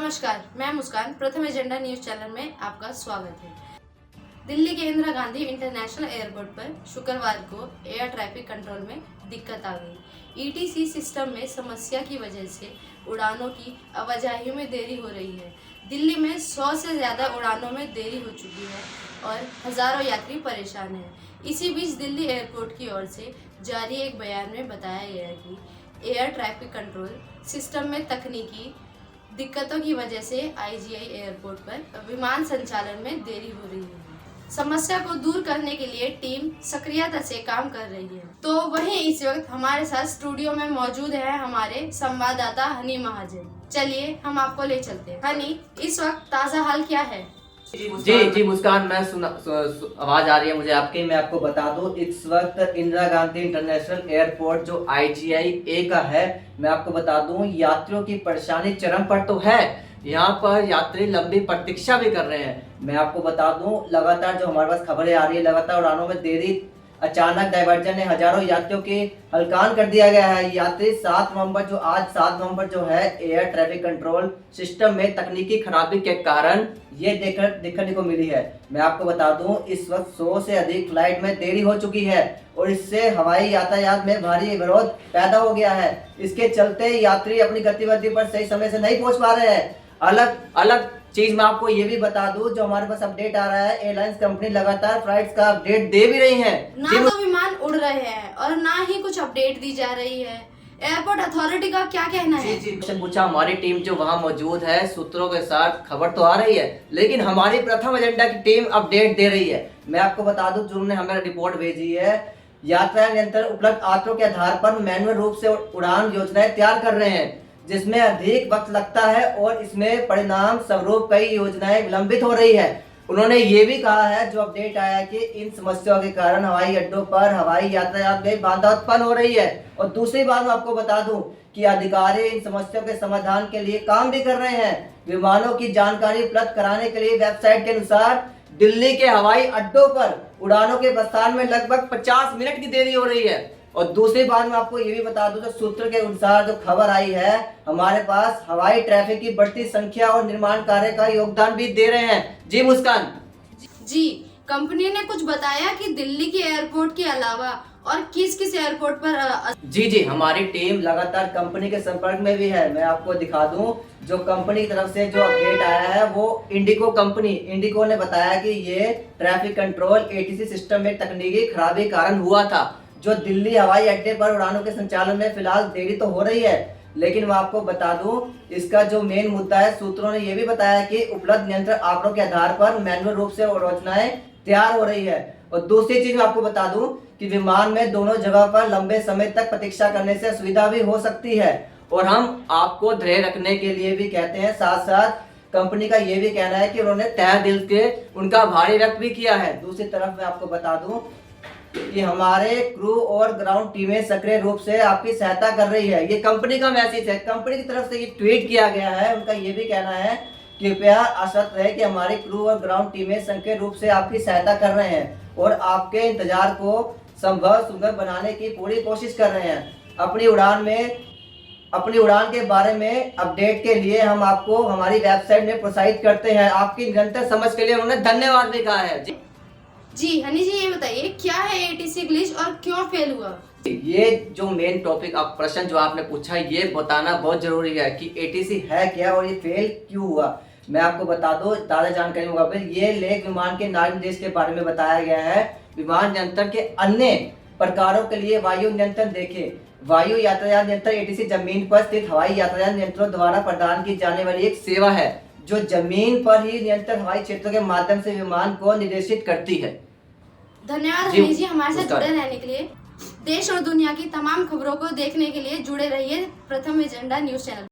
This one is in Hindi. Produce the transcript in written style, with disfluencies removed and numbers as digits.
नमस्कार, मैं मुस्कान। प्रथम एजेंडा न्यूज चैनल में आपका स्वागत है। दिल्ली के इंदिरा गांधी इंटरनेशनल एयरपोर्ट पर शुक्रवार को एयर ट्रैफिक कंट्रोल में दिक्कत आ गई। ईटीसी सिस्टम में समस्या की वजह से उड़ानों की आवाजाही में देरी हो रही है। दिल्ली में 100 से ज्यादा उड़ानों में देरी हो चुकी है और हजारों यात्री परेशान हैं। इसी बीच दिल्ली एयरपोर्ट की ओर से जारी एक बयान में बताया गया है कि एयर ट्रैफिक कंट्रोल सिस्टम में तकनीकी दिक्कतों की वजह से आईजीआई एयरपोर्ट पर विमान संचालन में देरी हो रही है। समस्या को दूर करने के लिए टीम सक्रियता से काम कर रही है। तो वहीं इस वक्त हमारे साथ स्टूडियो में मौजूद है हमारे संवाददाता हनी महाजन। चलिए हम आपको ले चलते हैं। हनी, इस वक्त ताजा हाल क्या है? जी मुस्कान, मैं आवाज आ रही है मुझे आपकी। मैं आपको बता दूं, इस वक्त इंदिरा गांधी इंटरनेशनल एयरपोर्ट जो आईजीआई ए का है, मैं आपको बता दूं यात्रियों की परेशानी चरम पर तो है। यहाँ पर यात्री लंबी प्रतीक्षा भी कर रहे हैं। मैं आपको बता दूं, लगातार जो हमारे पास खबरें आ रही है, लगातार उड़ानों में देरी, अचानक डायवर्जन ने हजारों यात्रियों की हलकान कर दिया गया है। यात्री 7 नवंबर जो है एयर ट्रैफिक कंट्रोल सिस्टम में तकनीकी खराबी के कारण ये देखने को मिली है। मैं आपको बता दूं, इस वक्त 100 से अधिक फ्लाइट में देरी हो चुकी है और इससे हवाई यातायात में भारी विरोध पैदा हो गया है। इसके चलते यात्री अपनी गतिविधि पर सही समय से नहीं पहुंच पा रहे हैं। अलग चीज मैं आपको ये भी बता दूं, जो हमारे पास अपडेट आ रहा है, एयरलाइंस कंपनी लगातार फ्लाइट्स का अपडेट दे भी रही है। ना तो विमान उड़ रहे हैं और ना ही कुछ अपडेट दी जा रही है। एयरपोर्ट अथॉरिटी का क्या कहना है? जी क्वेश्चन पूछा। हमारी टीम जो वहाँ मौजूद है, सूत्रों के साथ खबर तो आ रही है, लेकिन हमारी प्रथम एजेंडा की टीम अपडेट दे रही है। मैं आपको बता दूं, जिन्होंने हमें रिपोर्ट भेजी है, यात्रा नियंत्रण उपलब्ध आंकड़ों के आधार पर मैनुअल रूप से उड़ान योजनाएं तैयार कर रहे हैं, जिसमें अधिक वक्त लगता है और इसमें परिणाम स्वरूप कई योजनाएं विलंबित हो रही है। उन्होंने ये भी कहा है, जो अपडेट आया है, कि इन समस्याओं के कारण हवाई अड्डों पर हवाई यातायात में बाधा उत्पन्न हो रही है। और दूसरी बात मैं आपको बता दूं कि अधिकारी इन समस्याओं के समाधान के लिए काम भी कर रहे हैं। विमानों की जानकारी उपलब्ध कराने के लिए वेबसाइट के अनुसार दिल्ली के हवाई अड्डों पर उड़ानों के प्रस्थान में लगभग 50 मिनट की देरी हो रही है। और दूसरी बात मैं आपको ये भी बता दूं, जो सूत्र के अनुसार जो खबर आई है, हमारे पास हवाई ट्रैफिक की बढ़ती संख्या और निर्माण कार्य का योगदान भी दे रहे हैं। जी मुस्कान। जी, कंपनी ने कुछ बताया कि दिल्ली के एयरपोर्ट के अलावा और किस एयरपोर्ट पर? जी हमारी टीम लगातार कंपनी के संपर्क में भी है। मैं आपको दिखा दूं, जो कंपनी की तरफ से जो अपडेट आया है, वो इंडिगो ने बताया कि ये ट्रैफिक कंट्रोल एटीसी सिस्टम में तकनीकी खराबी कारण हुआ था, जो दिल्ली हवाई अड्डे पर उड़ानों के संचालन में फिलहाल देरी तो हो रही है। लेकिन मैं आपको बता दूं, इसका जो मेन मुद्दा है, सूत्रों ने यह भी बताया कि उपलब्ध नियंत्रण आंकड़ों के आधार पर मैनुअल रूप से योजनाएं तैयार हो रही है। और दूसरी चीज मैं आपको बता दूं कि विमान में दोनों जगह पर लंबे समय तक प्रतीक्षा करने से असुविधा भी हो सकती है। और हम आपको धैर्य रखने के लिए भी कहते हैं। साथ साथ कंपनी का ये भी कहना है कि उन्होंने तहे दिल के उनका भारी व्यक्त भी किया है। दूसरी तरफ मैं आपको बता दूं कि हमारे क्रू और ग्राउंड टीमें सक्रिय रूप से आपकी सहायता कर रही है। ये कंपनी का मैसेज है, कंपनी की तरफ से ये ट्वीट किया गया है। उनका ये भी कहना है, कृपया आश्वस्त रहे कि हमारी क्रू और ग्राउंड टीमें सक्रिय रूप से आपकी सहायता कर रहे हैं और आपके इंतजार को संभव सुगम बनाने की पूरी कोशिश कर रहे हैं। अपनी उड़ान के बारे में अपडेट के लिए हम आपको हमारी वेबसाइट में प्रोत्साहित करते हैं। आपकी निरंतर समझ के लिए उन्होंने धन्यवाद भी कहा है। जी हनी जी, ये बताइए क्या है एटीसी ग्लिच और क्यों फेल हुआ? ये जो मेन टॉपिक प्रश्न जो आपने पूछा, ये बताना बहुत जरूरी है कि एटीसी है क्या और ये फेल क्यों हुआ। मैं आपको बता दूं, ताजा जानकारी मुताबिक ये लेख विमान के नाम निर्देश के बारे में बताया गया है। विमान नियंत्रण के अन्य प्रकारों के लिए वायु नियंत्रण देखें। वायु यातायात नियंत्रण एटीसी जमीन पर स्थित हवाई यातायात नियंत्रणों द्वारा प्रदान की जाने वाली एक सेवा है, जो जमीन पर ही नियंत्रण हवाई क्षेत्रों के माध्यम से विमान को निर्देशित करती है। धन्यवाद हनी जी, हमारे साथ जुड़े रहने के लिए। देश और दुनिया की तमाम खबरों को देखने के लिए जुड़े रहिए प्रथम एजेंडा न्यूज चैनल।